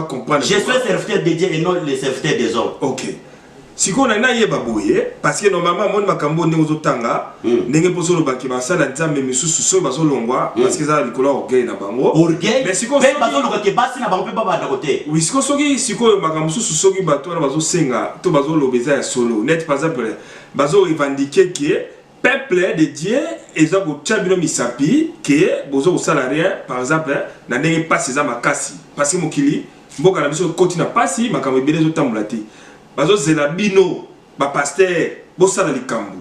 comprendre. Je suis le serviteur de Dieu et non le serviteur des hommes. Ok. Si on a un baboye, parce que normalement, mon makambo ne aux otanga, n'est pas solo baki basala nzambe misusu so bazolongwa parce que ça Nicolas orgueil na bango. Orgueil. Mais si on bazolonga ke basi na bango pe baba côté. Oui, si on makambo susu soki bato na bazosenga to bazolobeza ya solo. Net par exemple, bazo revendiquer que peuple de Dieu eza ko tchabino misapi que bozo salarié par exemple na ndenge passe za makasi parce que mokili mboka na biso continue pasi makambo ebele zo tambulati. Bazo zela bino ba pasteur bo sala likambu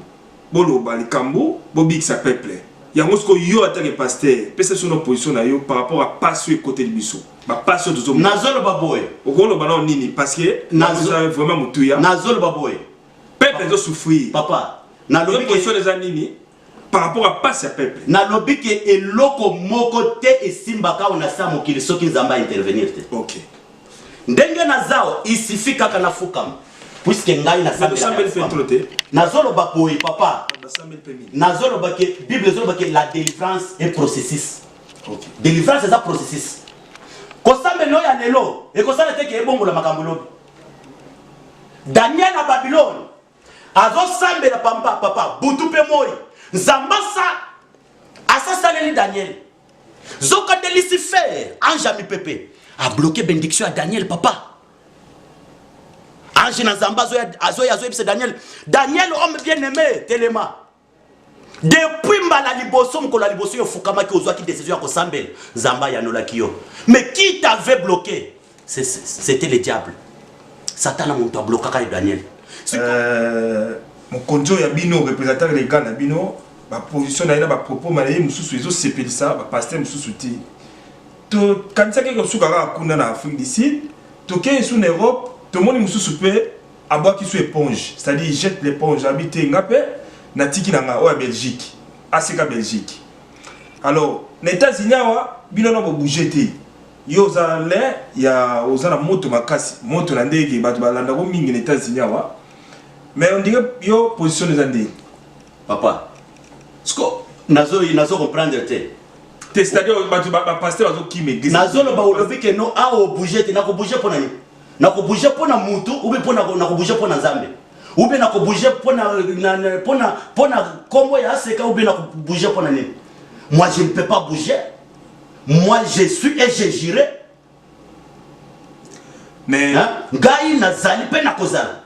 boloba likambu bo bikisa peuple yango sko yo atake pasteur pesa son opposition na yo par rapport à passe côté de biso ba passe de zomo nazolo baboy okolo bana nini parce que nazolo vraiment mutuya nazolo baboy peuple zo souffrir papa na lobi opposition les anini par rapport à passe à peuple na lobi ke eloko moko te esimbaka ona sa mokili soki nzamba intervenir te. OK ndenge nazao isifika kana fukam puisque ngai na sambela nazolo bakoyi papa nazolo bake bible zolo bake la délivrance est processus. OK délivrance c'est un processus ko sambelo ya lelo e ko sala teke ebongola makambo lobi Daniel na Babylone azo sambela papa butu pe moi nzambasa asasaleli Daniel zoka de Lucifer ange mi pepe a bloqué bénédiction à Daniel papa. Ange na zamba azo Daniel. Daniel homme bien aimé Téléma. Depuis mbala liboso mkola liboso yo fukama ki ozwa ki décision ya kosambela zamba ya nola kiyo. Mais qui t'avait bloqué? C'était le diable. Satan a monté à bloquer Daniel. Mon konjo ya bino représentant les gars na bino ba position na ina ba propos malaye mususu ezo sepelisa ba pasteur mususu ti. To kanisa ke sukara kuna na Afrique du Sud to ke sous Europe to moni mususu pe abwa ki sous éponge c'est-à-dire il jette l'éponge habité ngape na tiki na nga o Belgique aseka Belgique alors les États-Unis wa bino na bo bouger te yo za le ya ozana moto makasi moto na ndege bato balanda ko mingi les États-Unis wa mais on dirait yo position les andé papa sko nazo comprendre te. C'est-à-dire que pasteur azo ki m'église nazolo ba olobi ke no a o bouger te na ko bouger pona ni na ko bouger pona mutu ou bien pona na ko bouger pona nzambe ou bien na ko bouger pona kombo ya seka ou bien na ko bouger pona ni. Moi je ne peux pas bouger, moi je suis et je j'irai mais ngai nazali pe na kozala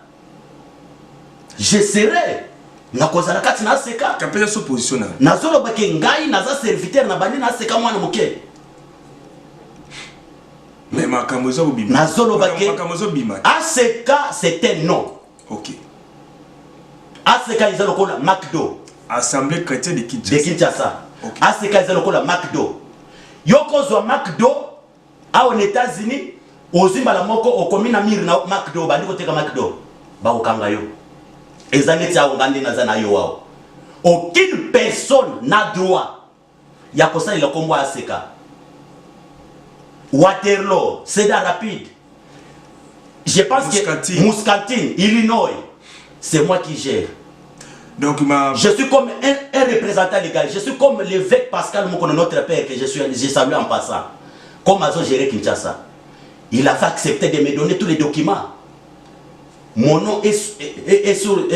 je serai na kozala kati na seka kapela so position na zolo bake ngai naza serviteur na bani na seka mwana moke mais makamozo bima na zolo bake makamozo bima aseka c'était non. OK aseka izalo kola McDo assemblée chrétienne de Kinshasa OK aseka izalo kola McDo yoko zo McDo a aux États-Unis ozimba la moko okomina mir na McDo bandi ko teka McDo ba okanga yo. Aucune personne n'a droit ya kosa il kombo aseka Waterloo Cedar Rapide je pense que Muscatine Illinois c'est moi qui gère donc je suis comme un représentant légal je suis comme l'évêque Pascal Mokono notre père que j'ai salué en passant comme azo gérer Kinshasa il a accepté de me donner tous les documents. Mon nom est sur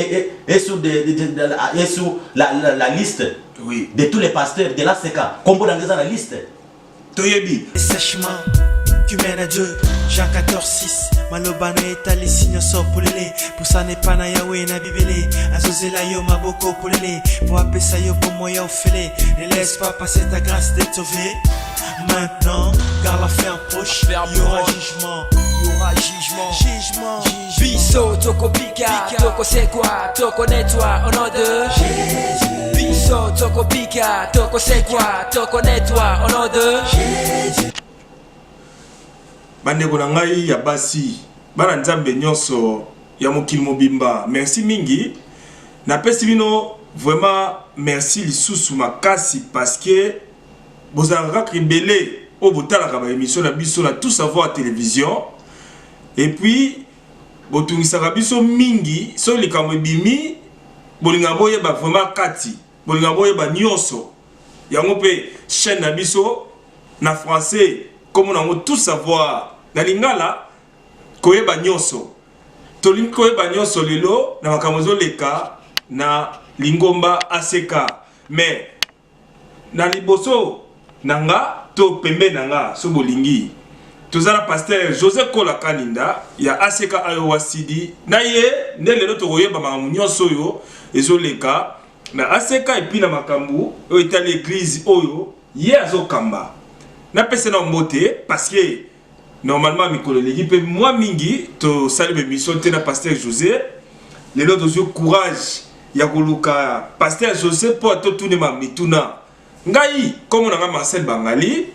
la liste oui. De tous les pasteurs de l'ACK. Comme vous dans la liste. Toyebi. Sèchement, tu mènes à Dieu. Jean 14:6. Malobana est allé signer ça pour les. Pour ça n'est pas na Yahweh na Bibélé. Azozela yo maboko pour les. Pour appeler ça yo pour moi yo fêlé. Ne laisse pas passer ta grâce d'être sauvé. Maintenant, car la fin proche. Il y aura jugement. Jugement. Biso, toko pika, toko c'est quoi, toko nettoie, au nom de Jésus. Biso, toko pika, toko c'est quoi, toko nettoie, au nom de Jésus. Bandeko na ngai ya basi, bana nzambe nyonso ya mokili mobimba. Merci mingi. Na pesi bino vraiment merci lisusu makasi parce que vous avez rebellé au botala ka ba émission na biso na tout savoir télévision. Et puis botungisaka biso mingi so likambo ebimi bolinga boye ba vraiment kati bolinga boye ba nyonso yango pe chaîne na biso na français comme on a tout savoir na lingala koyeba nyonso tolingi koyeba nyonso lelo na makamozo leka na lingomba aseka mais na liboso nanga to pembe nanga so bolingi tozala pasteur José Kola Kaninda ya aseka ayo wasidi na ye nde lelo tokoyeba makamu nyonso yo ezoleka na aseka epi na makambu oyo etali église oyo ye azokamba na pese na mbote parce que normalement mikolo leki pe moi mingi to sali mission te na pasteur José lelo tozo courage ya koluka pasteur José po to tourner ma mituna ngai comme on a Marcel Bangali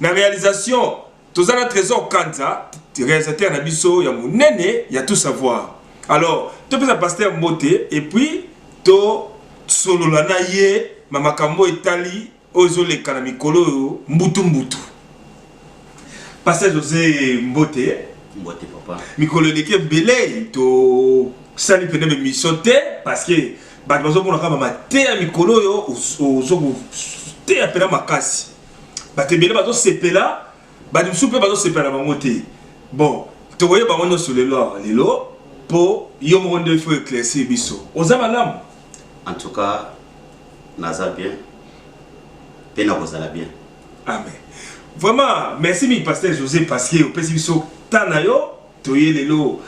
na réalisation tozala trésor Kanza réalisateur na biso ya munene ya tout savoir alors to pesa pasteur mbote et puis to solo la na ye mama kambo etali ozole kana mikolo mbutu mbutu pasteur José mbote papa mikolo leke belé to sali pene be mission te parce que ba bazo mona kama mate ya mikolo yo ozo te apela makasi ba te belé bazo sepela ba di soupe bazo sepela bango te bon to voyez ba mono sur le lelo po yo mo nde faut éclaircir biso oza malamu. En tout cas, naza bien. Pena kozala bien. Amen. Vraiment, merci mi pasteur José parce que au pesibiso tanayo to yelelo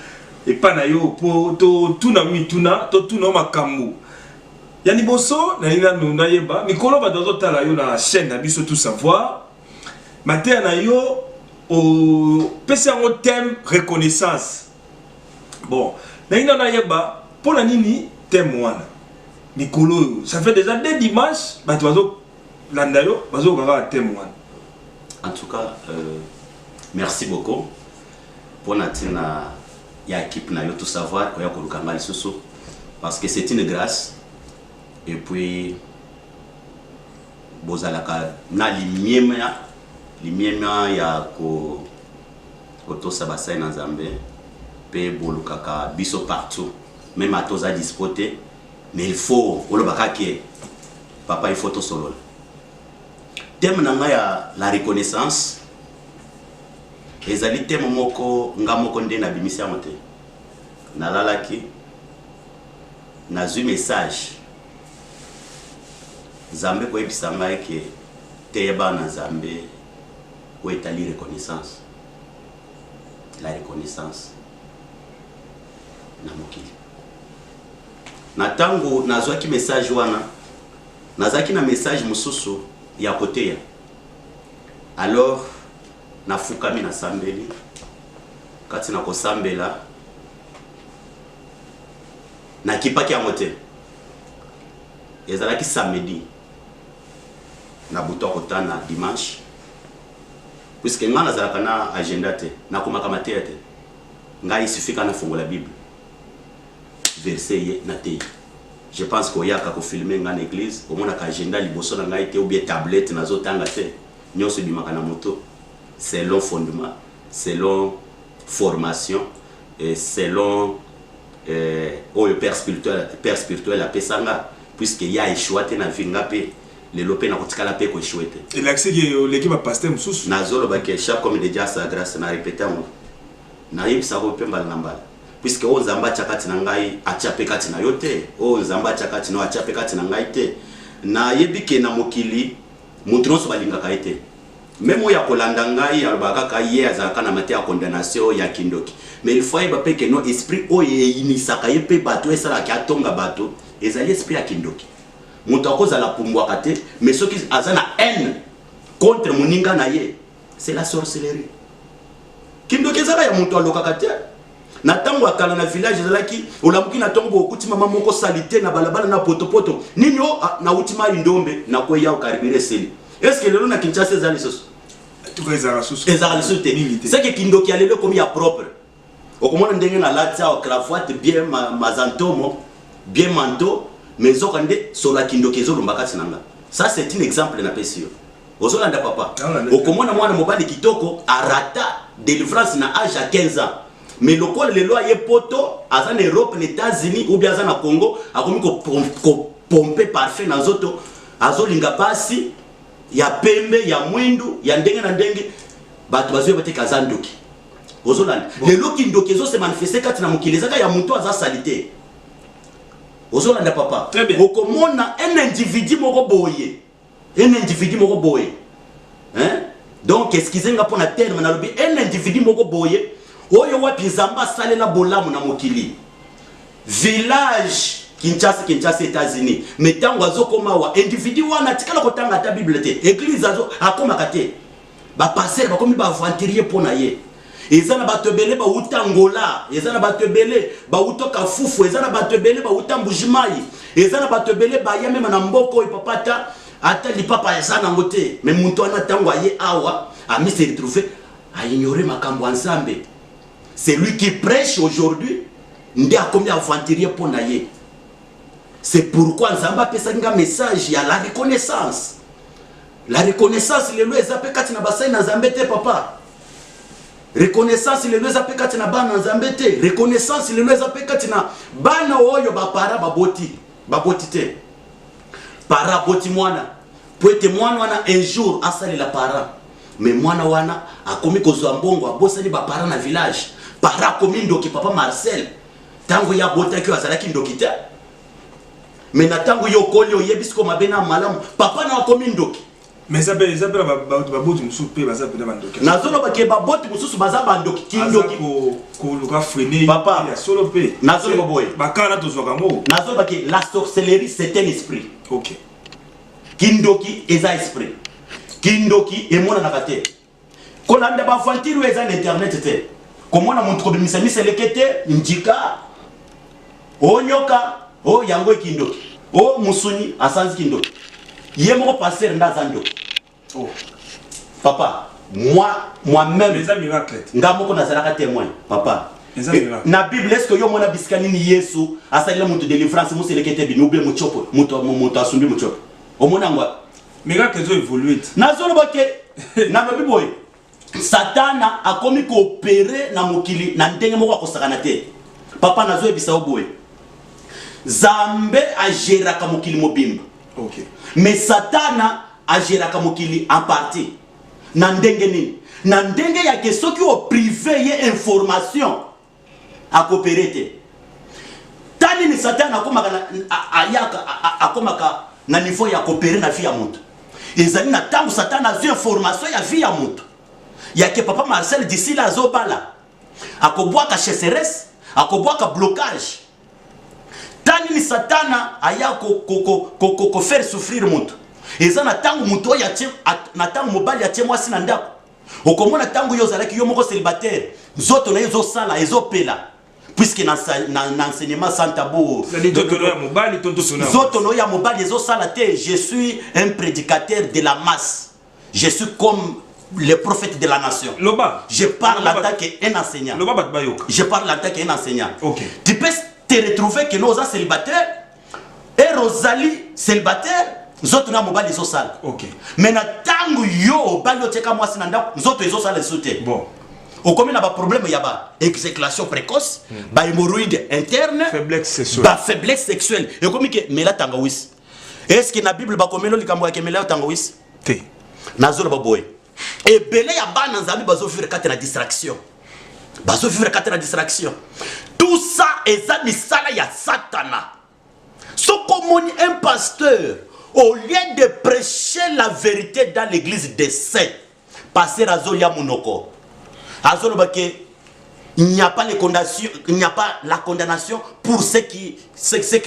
et panayo po to tuna mi tuna to tuna makambu. Yani boso na ina nuna yeba mikolo ba dozo tala yo na chaîne na biso tout savoir. Matin na yo au pesi en thème reconnaissance. Bon, na ina na yeba pour la nini thème wana. Mikolo, ça fait déjà des dimanches, bah tu vas au landayo, vas au gara témoin. En tout cas, merci beaucoup pour notre équipe na yo tout savoir quoi ko lukanga lisusu parce que c'est une grâce et puis bozalaka na limiema ya ko to sabasa na Nzambe pe bolukaka biso partout même à toza dispoté. Mais il faut, papa, il faut tout solo. Thème nanga la reconnaissance. Ezali thème moko ngamoko nde na bimisi amote. Na lalaki na zu message. Zambe ko ebisanga ke teyeba na Zambe ko etali reconnaissance. La reconnaissance. Na mokili. Na tango nazwaki message wana nazaki na message mususu ya koteya alors nafukami na sambeli kati na kosambela na kipaki ya mote ezalaki samedi na buto kotana dimanche puisque nga nazalaka na agenda te na komaka mateya te nga isifika na fungola Bible verset na te. Je pense qu'il y a qu'à filmer dans l'église, au moins agenda liboso na ngai te ou bien tablette na zotanga te. Nyonso bimaka na moto selon fondement, selon formation et selon père spirituel a pesanga puisque y a échoué na vinga pe le lopé na kotikala pe ko échoué te. Et l'accès que l'équipe a pasteur mususu na zolo ba ke chaque comme déjà sa grâce na répéter moi. Na yebisa ko pemba ngamba. Puisque on zamba chakati na ngai achape kati na yote o zamba chakati no achape kati na ngai te na yebike na mokili mutu no so balinga kaite même ya kolanda ngai alobaka ka ye azaka na mate ya condamnation ya kindoki mais il faut ba peke no esprit o ye inisaka ye pe bato esala ki atonga bato ezali esprit ya kindoki mutu akoza la pumbwa kate mais soki azana haine contre moninga na ye c'est la sorcellerie kindoki ezala ya mutu alokaka te. Na tango akala na village ezalaki olamuki na tongo okuti mama moko salite na balabala na potopoto nini o na utima indombe na ko ya ukaribire seli est-ce que lelo na Kinshasa ezali soso tout cas ezala soso c'est que kindoki alelo comme ya propre okomona ndenge na lata o cravate bien mazantomo bien manteau mais okande sola kindoki ezolomba kati nanga ça c'est un exemple na pesio ozolanda papa okomona mwana mobali kitoko arata délivrance na âge à 15 ans. Mais le col les lois y poto, à Europe, les États-Unis ou bien à Congo, a commis pomper parfait dans auto, à Zolinga Passi, y a Pembe, y a Mwindu, y a Ndenge na Ndenge. bato bazo yote kazandoki ozolanda lelo kindoki ezo se manifester kati na mokili ezaka ya muntu aza salite ozolanda papa okomona un individu moko boye hein donc excusez-moi pour la terme na lobi un individu moko boye oyo wapi nzamba salela bolamu na mokili village Kinshasa États-Unis mais tango azokoma wa individu wana tikala kotanga ta bible te église azo akoma kate ba passer ba komi ba aventurier pona ye ezana batebele ba utangola ezana batebele ba utoka fufu ezana batebele ba utambujimai ezana batebele ba yeme na mboko ipapata ata lipapa ezana ngote mais muntu ana tango aye awa ami se retrouver a ignorer makambo ensemble. C'est lui qui prêche aujourd'hui nde akomi aventurier pona ye. C'est pourquoi Nzamba pesa nga message ya la reconnaissance. La reconnaissance le lois zape kati na basai na Nzambete papa. Reconnaissance le lois zape kati na bana Nzambete. Reconnaissance le lois zape kati na bana oyo ba para baboti te. Para boti mwana. Poete mwana wana un jour asali la para. Mais mwana wana akomi kozwa mbongo abosali ba para na village. Para komi ndoki papa Marcel. Tango ya bota ki azalaki ndoki te. Mais natango yokoli oyebisko mabena malamu papa na komi ndoki. Mais ça ba boti mususu pe baza pe bandoki. Nazolo ba ke ba boti mususu baza bandoki kindoki ko luka freiner papa ya solo pe. Nazolo ba boy. Ba kana to zoka mo. Nazolo ba ke la sorcellerie c'est un esprit. OK. Kindoki eza esprit. Kindoki emona na kate. Kolanda ba fantiru eza na internet te. Komona muntu ko bimisa ni selekete njika. Onyoka o yango kindoki. O musuni asanzi kindoki. Yemo passer ndazando. Oh. Papa, moi-même les miracles. Ngamoko nazalaka témoin, papa. Na Bible est-ce que yo mona biskani ni Yesu asalila muntu délivrance mu selekete binube mu chopo, muntu asumbi mu chopo. Omona ngwa. Miracle zo évolué. Nazolo bake na biboy. Satana a komi coopérer na mokili na ndenge moko akosakana te. Papa nazo ebisa oboy. Zambe a géraka mokili mobimba. OK. Mais Satana a géraka mokili en partie. Na ndenge nini? Na ndenge ya ke soki o privé ye information a coopérer te. Tani ni Satana akomaka akomaka na niveau ya coopérer na vie ya mutu. Ezali na tango Satana a information ya vie ya mutu. Ya ke papa Marcel d'ici la zobala. Akobwaka chasseresse, akobwaka blocage. Tani ni Satana aya ko faire souffrir mutu. Eza na tango mutu ya na tango mobali ya mwasi na ndako. Okomona tango yo zalaki yo moko célibataire. Zoto na yo sala ezopela. Puisque na enseignement sans tabou. Zoto no ya mobali ezosala te. Je suis un prédicateur de la masse. Je suis comme le prophète de la nation. Loba. Je parle en tant qu'un enseignant. Loba bayoka. Je parle en tant qu'un enseignant. OK. Tu peux te retrouver que nous sommes célibataires et Rosalie célibataire, nous autres na mobile iso sala. OK. Mais na tangu yo balo teka mwasi na ndako, nous autres iso sala soute. Bon. Au comme na ba problème ya ba éjaculation précoce, ba hémorroïde interne, faiblesse sexuelle. Ba faiblesse sexuelle. Et comme que mela tangawis. Est-ce que na Bible ba komelo likambo ya mela tangawis? Te. Nazolo ba boy. Et belé ya ba na nzambi bazo vivre kate na distraction. Bazo vivre kate na distraction. Tout ça est à misala ya Satana. Ce comme un pasteur, au lieu de prêcher la vérité dans l'église des saints, pasteur Azolia Monoko, Azolobake, il n'y a pas les condamnations, il n'y a pas la condamnation pour ceux qui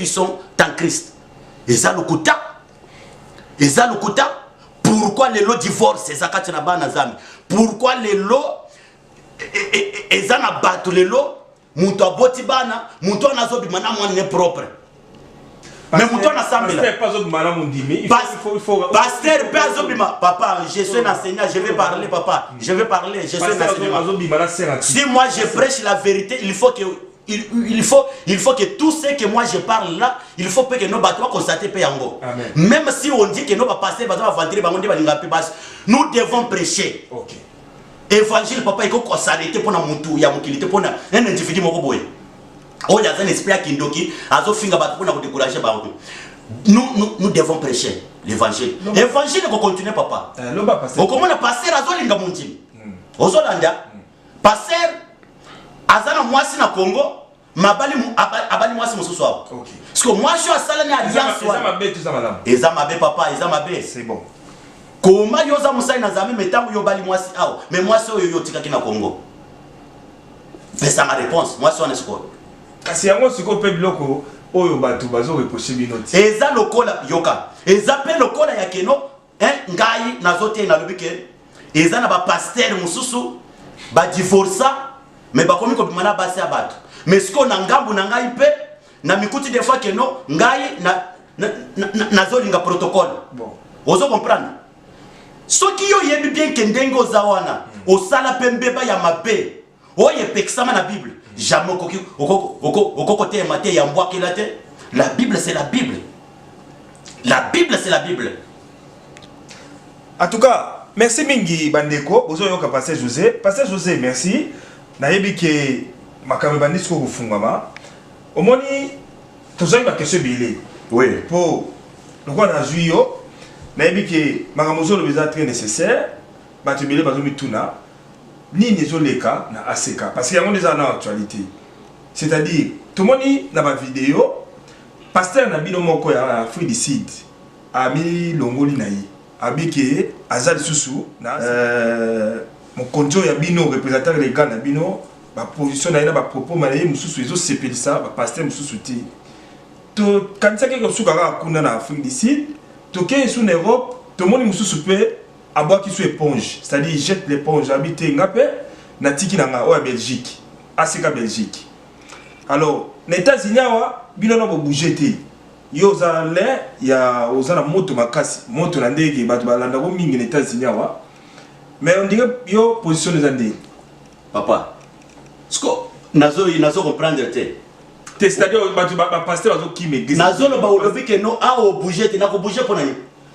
sont en Christ. Et ça le kuta, pourquoi les lots divorcent, c'est ça quand tu n'as pas nazami. Pourquoi les lots, et ça n'a pas tous les lots. Muntu aboti bana, muntu anazo bimana mwana propre. Mais muntu anasambe là. Pasteur pas zo bimana mundimi. Il faut pasteur pas zo bimana. Papa, je suis un enseignant, je vais parler papa. Je vais parler, je suis un enseignant. Si moi je prêche la vérité, il faut que tout ce que moi je parle là, il faut que nos bateaux constater pe yango. Même si on dit que nos pasteurs bateaux aventurer bango balinga pe bas, nous devons prêcher. OK. Évangile papa il faut s'arrêter pour na mutu ya mukilité pour na un individu moko boy. Oh il y a un esprit qui ndoki azo finga bat pour na décourager ba. Nous devons prêcher l'évangile. Évangile ko continuer papa. Loba pasteur. O comment na pasteur azo linga muntimi. ozolanda pasteur azana mwasi na Congo abali mwasi mosusu hapo. OK. Parce que moi je suis à Salani alliance wa. Eza mabe papa, eza mabe. C'est bon. Comment yoza musai na zami metango yo bali mwasi awo. Mais mwasi oyo yotika kina Congo. C'est ça ma réponse. Moi c'est onesco. Kasi yango siko pe biloko oyo batu bazo reprocher binoti. Eza lokola yoka. Eza pe lokola ya keno ngai nazote na lobike. Eza na ba pasteur mususu ba divorça mais ba komi ko bimana basi abatu. Mais ce qu'on a ngambu na ngai pe na mikuti des fois que non ngai na zolinga protocole. Bon. Ozo comprendre. Ce qui yo yebi bien que ndengo zawana o sala pembeba ya mabe. Oye pexama na Bible. Jamais oko côté maté ya mbwa kelate. La Bible c'est la Bible. La Bible c'est la Bible. En tout cas, merci mingi bandeko, bozo yoka pasteur José. Pasteur José, merci. Na yebi ke makambe bandisco kufungama. Omoni tozali ba question bilé. Oui. Pour le roi na juyo, na yebi ke makamozo le beza très nécessaire. Ba te bilé bazo mituna. Ni nezo leka na ACK parce qu'il y a des en actualité. C'est-à-dire tout le monde na ba vidéo pasteur na bino moko ya Free the Seed ami longoli na yi. Abike azali susu na mon contrôle ya bino représentant légal na bino ba position na ba propos malaye mususu ezo sepelisa ba pasteur mususu ti to kanisa ke ko sukara kuna na Afrique du Sud to ke sous Europe to moni mususu pe abo ki sou éponge c'est-à-dire jette l'éponge habité ngapé na tiki na o Belgique ACK Belgique. Alors les États-Unis wa bino na bo bouger te yo za le ya ozana moto makasi moto na ndege batu balanda ko mingi les États-Unis wa mais on dirait yo position les andé Papa sko nazo comprendre te c'est-à-dire batu ba pasteur azo ki me nazo lo ba olobi ke no a o bouger te na ko bouger pona ni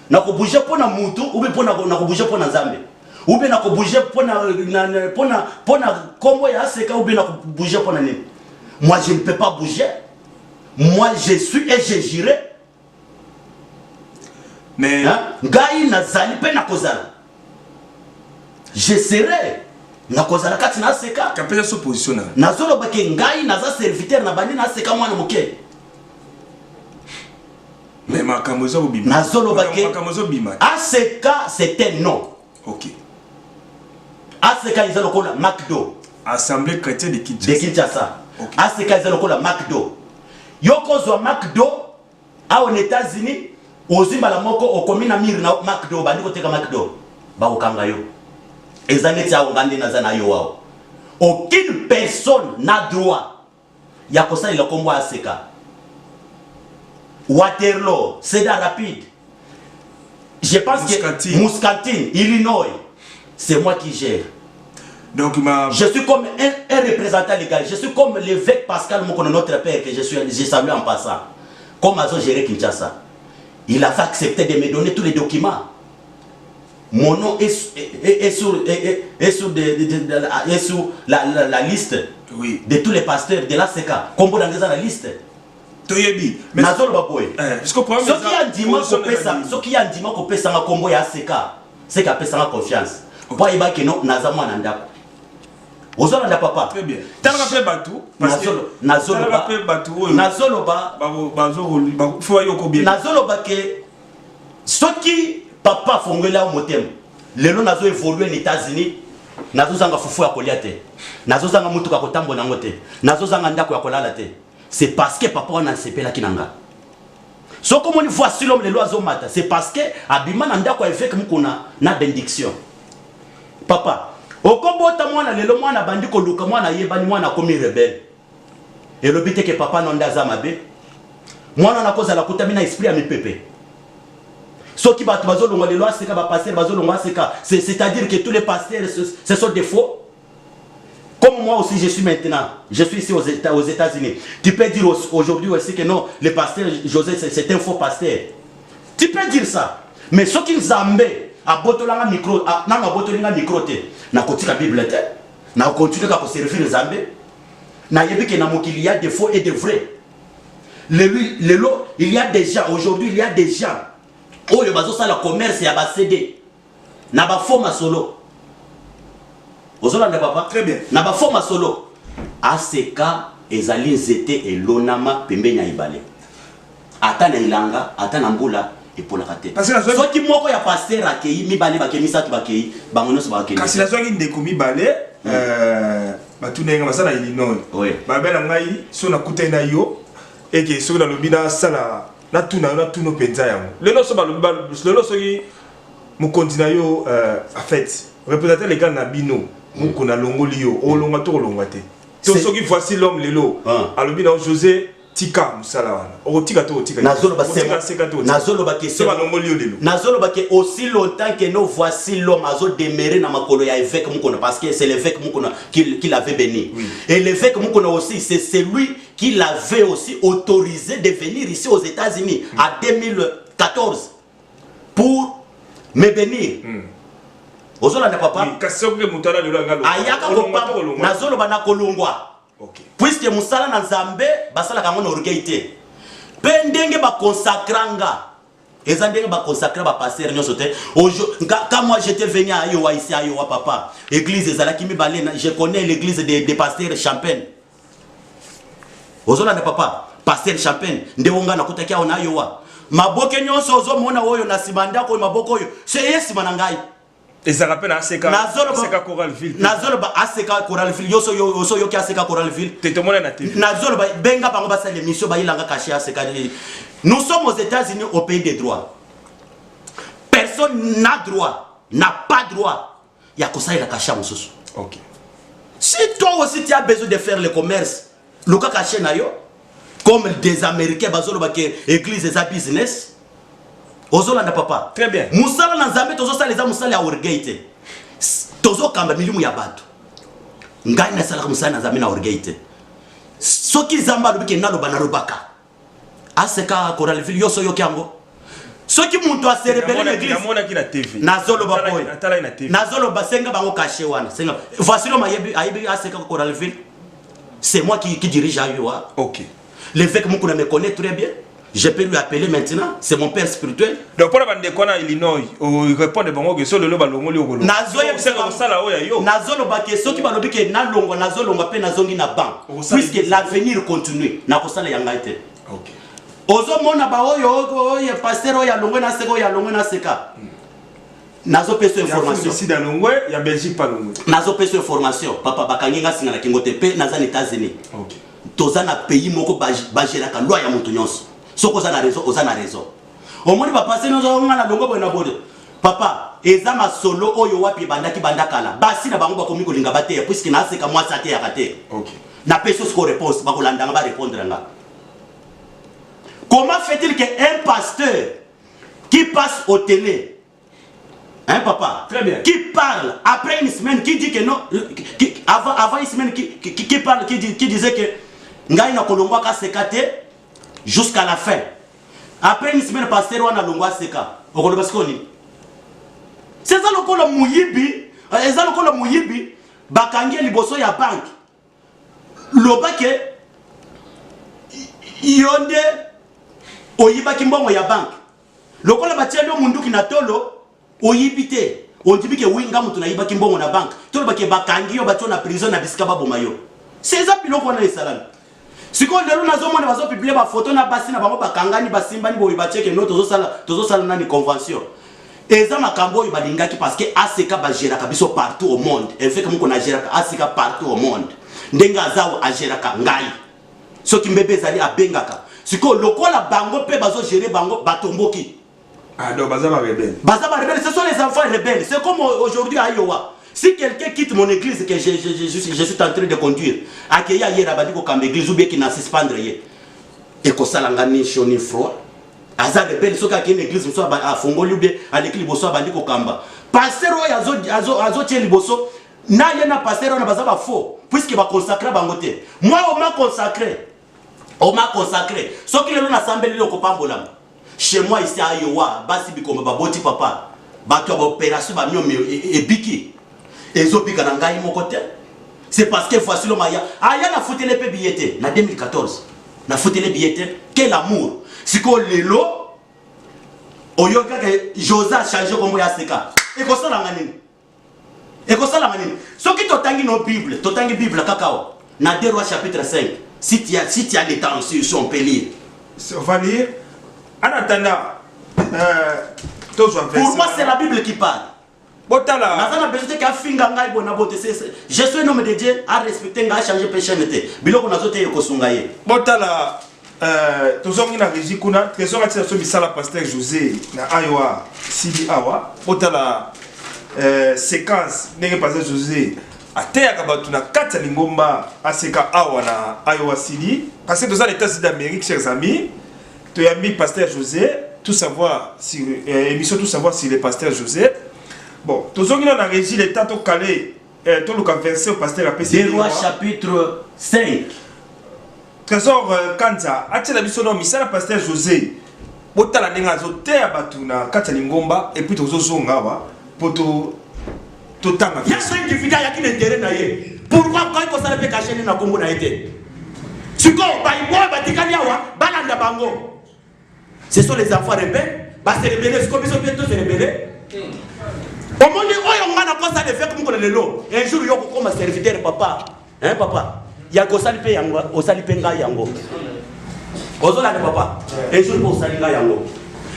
na ko bouger pona mutu ube pona na ko bouger pona Nzambe ube na ko bouger pona kombo ya ACK ube na ko bouger pona ni. Moi je ne peux pas bouger. Moi je suis et je j'irai. Mais ngai nazali pe na kozala. Je serai na kozala kati na ACK. kapela so position na. Nazolo ba ke ngai naza serviteur na bandi na ACK mwana moke. Mais makamozo bima. Nazolo ba ke makamozo bima. ACK c'était non. OK. ACK izalo kola McDo. Assemblée chrétienne de Kinshasa. De Kinshasa. Okay. ACK izalo kola McDo. Yoko zo McDo a aux États-Unis ozimba la moko okomina miri na McDo bandi ko teka McDo. Ba okanga yo. Ezaneti a ongandi na zana yo wao. Aucune personne n'a droit ya kosa ila kombo ACK. Waterloo, Cedar Rapide. Je pense que Muscatine, Illinois, c'est moi qui gère. Donc je suis comme un représentant légal. Je suis comme l'évêque Pascal Mokono, notre père, que j'ai salué en passant. Comme Azo géré Kinshasa. Il a fait accepter de me donner tous les documents. Mon nom est sur la liste, oui, de tous les pasteurs de l'ACK. Comme vous dans la liste. Toyebi. Mais Nazolo Baboy. Parce que problème ce qui a un dimanche qu'on peut s'en combo à ACK, c'est qu'il peut s'en confiance. Pour y que non, Nazamo Nanda. Ozolanda papa. Très bien. T'as rappelé Batou parce que Nazolo Batou. Nazolo ba. Faut y bien. Nazolo ba que ce qui papa fongela au motem. Le nom nazo évolué aux États-Unis. Nazo zanga fufu ya koliate. Nazo zanga mutu ka kotambo na ngote. Nazo zanga ndako ya kolala te. C'est parce que papa on a sepela kinanga. So comme on voit sur l'homme les lois mata, c'est parce que abima na ndako avec mukuna na bénédiction. Papa, okobota mwana lelo mwana bandi ko luka mwana yebani mwana komi rebelle. Et le but est que papa n'onda za mabe. Mwana na koza la kutamina esprit à mi pepe. Ce qui va bazo longo les lois c'est ka ba passer bazo longo c'est-à-dire que tous les pasteurs ce sont des faux. Comme moi aussi je suis maintenant, je suis ici aux États-Unis. Tu peux dire aujourd'hui aussi que non, le pasteur José c'est un faux pasteur. Tu peux dire ça. Mais ce qui nous embête, à botolanga micro, na botolanga micro te, na kotika Bible te, na continuer à servir les zambé. Na yebi que na mokili il y a des faux et des vrais. Il y a des gens aujourd'hui, il y a des gens. Oh le bazo ça la commerce ya ba CD. Na ba faux masolo. Ozolanda papa. Très bien. Na ba forma solo. ACK ezali zete elonama pembeni ya ibale. Ata na ilanga, ata na mbula epola kate. Parce que soki moko ya pasteur akei mibale bakemisa tu bakei bangono so bakei. Kasi la soki ndeko mibale batunenga basala Illinois. Oui. Babela ngai so na kutena yo eke so na lobina sala na tuno penza yango. Lelo so balobi lelo soki mukonzi na yo en fait représenter les gars na bino muko na longoli yo olonga to olonga te. To soki voici l'homme lelo alobina José Tika musala wana. O tika to tika. Nazolo ba question. Nazolo ba ke aussi longtemps que nous voici l'homme azo demeurer na makolo ya évêque mukono parce que c'est l'évêque mukono qui l'avait béni. Oui. Et l'évêque mukono aussi c'est celui qui l'avait aussi autorisé de venir ici aux États-Unis en 2014 pour me bénir. Ozola ne papa. Kasoke mutala lelo ngalo. Ayaka ko nazolo ba na kolongwa. Okay. Puisque musala na Nzambe basala kango na orgueil. Pendenge ba consacranga. Ezandenge ba consacrer ba pasteur nyoso te. Quand moi j'étais venu à Iowa ici à Iowa papa, église ezalaki mibale je connais l'église des pasteurs Champagne. Ozola ne papa, pasteur Champagne ndewonga na kutaki na Iowa. Maboke nyonso ozo mona oyo na simanda ko maboko oyo. C'est yesi manangai. Et ça rappelle ACK Coralville. Nazolo ba ACK Coralville yoso yo ki ACK Coralville. Témoin na TV. Nazolo ba benga bango ba sala émission ba ilanga caché ACK. Nous sommes aux États-Unis au pays des droits. Personne n'a droit, n'a pas droit. Ya kosa ila caché mususu. OK. Si toi aussi tu as besoin de faire le commerce, luka caché na yo comme des Américains bazolo ba ke église za business. Ozolanda papa. Très bien. Musala na Nzambe tozo sala za musala ya orgueil. Tozo kamba milimu ya bato. Ngai na sala musala na Nzambe na orgueil. Soki Zamba lobike nalo bana robaka. ACK Coralville yoso yokiango. Soki muntu a célébrer l'église. Namona ki na TV. Nazolo ba boy. Atala na TV. Nazolo ba senga bango caché wana. Senga. Voici le mayebi ayebi ACK Coralville. C'est moi qui dirige à Iowa. OK. L'évêque Mukuna me connaît très bien. Je peux lui appeler maintenant, c'est mon père spirituel. Donc pour la bande de Illinois, il répond de bon que sur le loba longoli au Nazoye c'est comme ça là yo. Nazolo ba que soki ba lobi ke na longo nazolo nga pe nazongi na bank. Puisque l'avenir continue. Na ko sala yanga ite. OK. Ozo mona ba oyo pasteur oyo longo na seko ya longo na seka. Nazo peso information. Ici dans Longwe, il y a Belgique pas Longwe. Nazo peso information. Papa bakanginga singa na kingote pe naza les États-Unis. OK. Toza na pays moko ba gera ka loi ya mutu nyonso. Soko za na raison, oza na raison. Omoni ba passer nous on na longo bona bode. Papa, ezama solo oyo wapi bandaki bandakala. Basi na bango ba komi ko linga bate puisque na seka moi sa te ya kate. OK. Na peso ko réponse ba ko landanga ba répondre nga. Comment fait-il qu'un pasteur qui passe au télé, hein papa, très bien, qui parle après une semaine, qui dit que non, avant une semaine, qui parle, qui disait que ngai na kolongwa ka sekate jusqu'à la fin. Après une semaine, pasteur wana longwa seka. Okolo baskoni. C'est ça lokolo muyibi, c'est ça lokolo muyibi bakangi liboso ya bank. Lobake yonde oyiba kimbongo ya bank. Lokola batielo munduki na tolo oyibite. On dit que winga mutu na yiba kimbongo na bank. Tolo bake bakangi yo batio na prison na bisika baboma yo. C'est ça biloko na esalami. Siko lelo nazomona bazo publier ba photo na basi na bango bakangani basimba ni boyi bacheke no tozo sala na ni convention. Eza makambo yo balingaki parce que ACK ba gera ka biso partout au monde. En fait comme qu'on a gera ka ACK partout au monde. Ndenga zawo a gera ka ngai. Soki mbebe zali abengaka. Siko lokola bango pe bazo gérer bango batomboki. Ah non, bazaba rebelle. Bazaba rebelle, ce sont les enfants rebelles. C'est comme aujourd'hui à Iowa. Si quelqu'un quitte mon église que je suis en train de conduire, accueillir hier à Badiko comme église ou bien qui n'a suspendre hier. Et que ça l'engane choni froid. Azar rebelle, ce qui est une église, soit à Fongoli ou bien à l'église, soit à Badiko Kamba. Pasteur azo tient liboso. Na yena pasteur on a bazaba faux. Puisqu'il va consacrer bangote. Moi on m'a consacré. On m'a consacré. Ce qui est là l'assemblée le kopambolam. Chez moi ici à Iowa, basi bikoma baboti papa. Bato ba opération ba mio et biki. Ezobika na ngai mon côté. C'est parce que voici le maya. Aya na fouté les billets na 2014. Na fouté les billets. Quel amour. Siko lelo oyoka que Josa changé comme ya seka. Et comme ça la ngani. Et comme ça la manine. Ce qui t'otangi nos Bible, t'otangi Bible kakao. Dans 2 Rois chapitre 5. Si tu as le temps aussi, on peut lire. On va lire. En attendant, pour moi, c'est la Bible qui parle. Je suis un homme de Dieu à respecter, à changer péché. Biloko nazote yokosungaye. Botala, tozongi na régie kuna, trésor ati so bisala pasteur José na Ayoa Sidi Awa. Botala séquence ndenge pasteur José ateyaka bato na kati ya lingomba aseka Awa na Ayoa Sidi. Parce que dans les États-Unis d'Amérique, chers amis, tu as mis pasteur José, tout savoir sur émission tout savoir sur le pasteur José. Bon, tozongi na régie l'état to calé to le verset au pasteur APC. 2 Rois chapitre 5. Trésor Kanza, atela biso no misala pasteur José. Botala ninga zo te abatuna kati ya lingomba et puis tozo zonga wa poto totanga. Il y a un individu qui a l'intérêt na ye. Pourquoi quand il faut ça le cacher na Congo na été? Siko ba ibo ba tikania wa balanda bango. Ce sont les enfants rebelles, ba se rebeller, ce qu'on biso bientôt se rebeller. Au monde oyo ngana ko ça le fait comme le lelo. Un jour yo ko comme serviteur papa. Hein papa? Ya ko salipe yango, o salipe nga yango. Ozola de papa. Un jour ko salinga yango.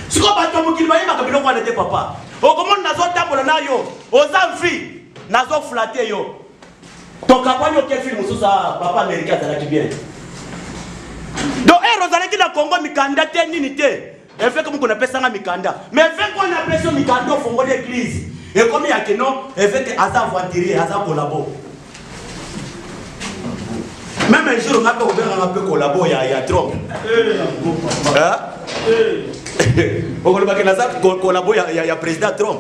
Siko ba to mokili ba yeba ka biloko na te papa. O comment nazo tambola na yo? Ozamfi nazo flatter yo. Toka kwa yo ke film susa papa américain za la bien. Donc Rosaleki na Congo mikanda te nini te. Elle fait comme qu'on appelle ça mikanda. Mais fait qu'on appelle ça mikanda au fond de l'église. Et comme il y a que non, elle fait que Asa voiturier, Asa collabo. Même un jour, on a peu collabo, il y a Trump. Hein? On a collabo, il y a président Trump.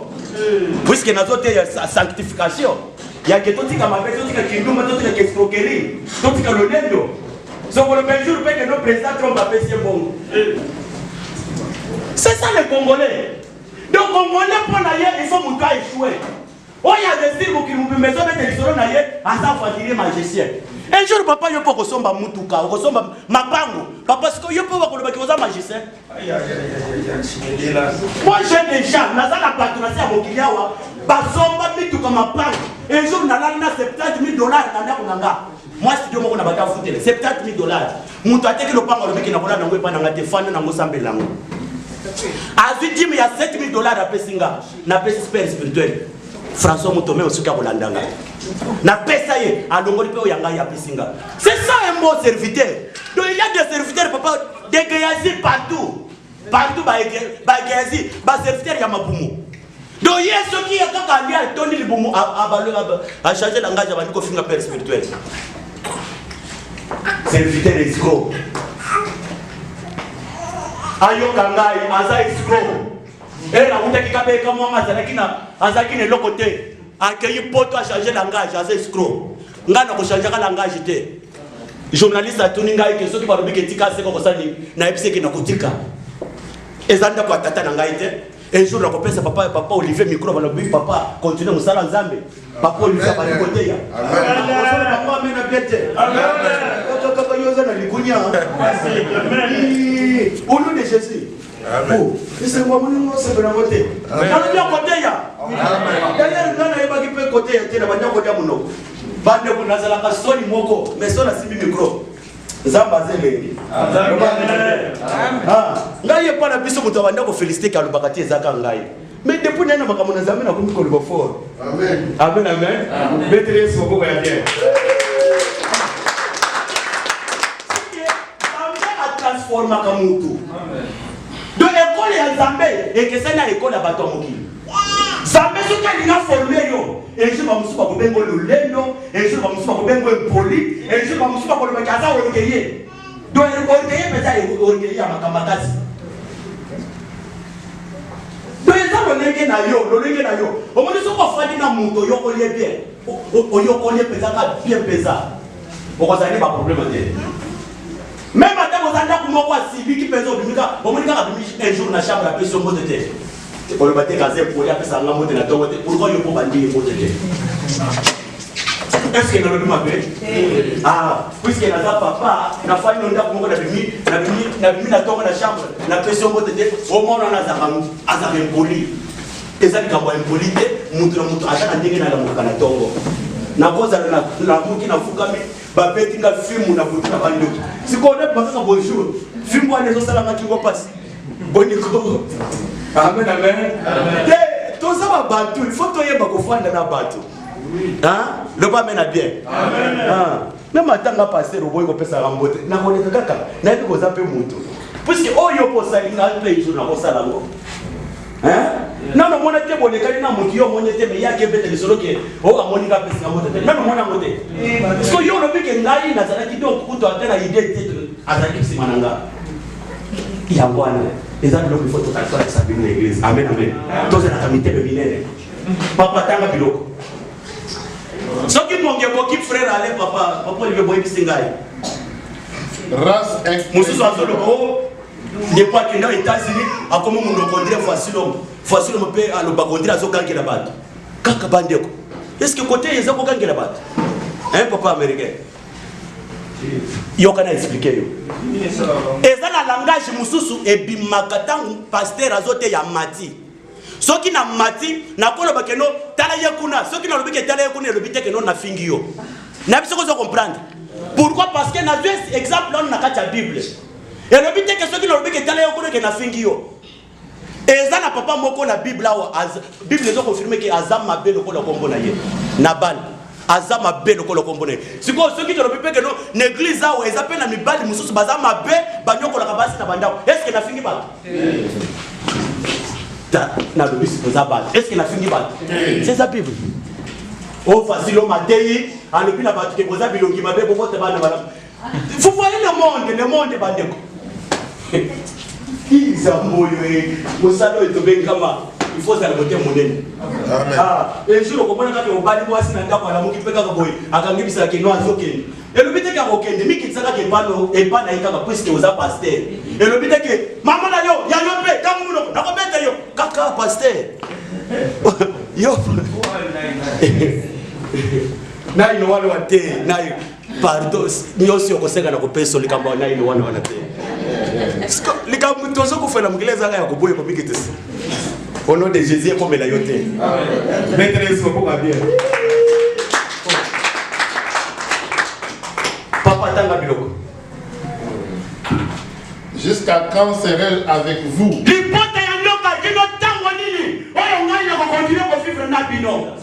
Puisque nous avons sa sanctification. Il y a que tout ce qui a ma personne, tout ce qui a Kinduma, tout ce qui a escroquerie, tout ce qui a le nendo. Donc le jour que notre président Trump a fait ce bon. C'est ça les Congolais. Donc les Congolais pour l'ailleurs, il faut monter à échouer. Oh, il y a des films qui nous mettent des histoires d'ailleurs, à ça fatiguer magicien. Un jour papa yo poko somba mutuka, ko somba mapango. Papa parce que yo poko ko baki oza magicien. Moi j'ai déjà na za na patronation à Mokilawa, ba somba mituka mapango. Un jour na la na $70,000 na ndako nanga. Moi studio moko na bata futele $70,000. Mutu ateke lo pango lo beki na kola na ngwe pa na ngate fana na ngosambelango. Azwi il y a $7,000 à Pessinga, na pesi spirituel. François Moutomé aussi qui a Bolandanga. Na pesaye à Longoli Peo Yanga ya Pessinga. C'est ça un bon serviteur. Donc il y a des serviteurs papa dégagés partout. Partout bagazi, ba serviteur ya mabumu. Donc il y a ceux qui a quand il y a Tony le bumu à changer langage à Baniko Finga père spirituel. Serviteur escroc. Ayo kangai aza escroc. Et la route qui capte comme moi, Azaki ne l'autre côté. Accueillir poto à changer langage, aza escroc. Ngana ko changer langage té. Journaliste a tuni ngai ke soki ba robiki tika se ko sali na epise ki na kutika. Ezanda ko tata na ngai té. Un jour la kopesa papa Olivier micro ba lobi papa continue musala nzambe. Papa Olivier ba côté ya. Amen. Papa mena biete. Amen. Ko ko yoza na likunya. Amen. Au nom de Jésus. Amen. C'est moi mon c'est bien côté. Dans bien côté ya. Amen. D'ailleurs ngana yeba ki pe côté ya tena banya côté muno. Bande ko nazala ka soni moko, mais sona simbi micro. Zamba zele. Amen. Ah, ngai pa na biso muto banda ko féliciter ka lubakati ezaka ngai. Mais depuis nana makamona zambe na kumiko libo fort. Amen. Amen amen. Betre so ko ya bien. Transforma comme tout. Donc l'école est Zambé et que c'est une école à Batomoki. Zambé ce qu'il a formé yo. Et je vais me souvenir que bengo le lendo, et je vais me souvenir que bengo poli, et je vais me souvenir que le magasin orgueillé. Donc orgueillé peut-être orgueillé à Makamakasi. Donc les gens le lengue na yo, le lengue na yo. Au moins ils sont pas fadi na muto yo collé bien. O yo collé pesaka bien pesant. Pourquoi ça n'est pas problème de. Même à vous allez pour moi si qui pèse au bimika, au moins un jour na chambre la pression mot de terre. Pour le battre gazé pour y appeler ça la mot de la tour. Pourquoi il faut bandir mot de terre? Est-ce que nous le m'appelle? Ah, puisque na papa, na famille on a pour moi na bimi na tour na chambre, la pression mot de terre. Au moins on a zaram, azarem poli. eza likambo impolite mutu na mutu ata ndenge na lamuka na tongo na koza na muki na fukami ba betinga film na butu na bandoki sikone bakaka bonjour film wana zo sala makingo pass boniko amen amen to ça va battu il faut to yeba ko fanda na batu hein le pas mena bien amen na matanga passer au boy ko pesa rambote na koneka kaka na bi ko zape mutu puisque oyo po sa inga play jour na ko sala ngo hein non non mona te bolekani na mutu yo monete me yake bete lisolo ke o amonika pesa rambote non mona mote parce que yo no bike ngai na zala kido kuto atena idée tete azaki simananga yangwana eza biloko il faut to kalfa sa bible l'église amen amen to za na kamite be binene papa tanga biloko soki monge boki frère ale papa libe boy bisingai race mususu azolo ko ne pas que dans les États-Unis a comme mon condré facile me paye à le bagondre azo gangi la batte kaka bandeko est-ce que côté ils ont gangi la batte hein papa américain yo kana expliquer yo eza na langage mususu e bimakatangu pasteur azote ya mati soki na mati na kolo bakeno tala yekuna soki na lobike tala yekuna lobite ke non na fingi yo na biso ko comprendre pourquoi parce que na deux exemple on na kacha bible et lobite ke soki na lobike tala yekuna ke na fingi yo eza na papa moko na bible awa bible zo confirmer que azam mabe lokola kombo na ye na bal azam mabe lokola kombo na ye siko soki to lobike ke no l'église awa eza pe na mibali mususu bazam mabe banyokola kabasi na bandao est-ce que na fingi ba na le bis pour ça est-ce que la fini bat c'est sa bible oh facile au matin en le plus la batte que vous avez bilongi mabe pour votre bande madame vous voyez le monde bandeko ils amboyoé musalo etobe kama il faut ça le côté monene ah et jour ko mona ka obali mwasi na ndako ala muki peka ka boy akangibisa ke no azokeni et le but que okende miki tsaka ke pano e pana ikaka puisque vous a pasteur et le but que maman na yo ya yo pe kamu no na ko beta yo kaka pasteur yo na ino wale wate na pardon nyosi okoseka na ko peso likamba na ino wana te likambo tozo ko fela mukileza ya ko boye ko bikitesi au nom de Jésus comme la yote maîtresse ko ka bien papa tanga biloko jusqu'à quand serai-je avec vous lipota ya nyoka kino tango nini oyo nganya ko continuer ko vivre na bino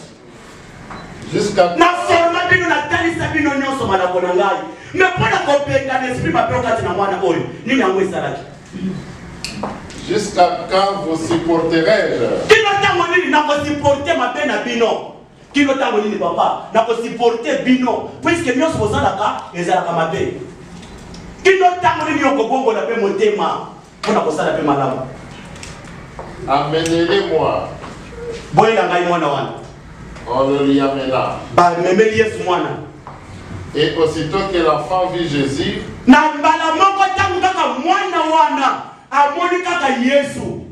jusqu'à na forma bino na talisa bino nyonso malako na ngai mais pona ko penga na esprit mabe okati na mwana oyo nini yango esalaki jusqu'à quand vous supporterai-je kino tango nini na ko supporter mabe na bino kino tango nini papa na ko supporter bino puisque nyonso bozalaka ezalaka mabe kino tango nini yoko bongo na pe motema pona ko sala pe malamu amenez-les-moi boyela ngai mwana wana on le lui amena ba memeli Yesu mwana et aussitôt que l'enfant vit Jésus na mbala moko tango kaka mwana wana amoni kaka Yesu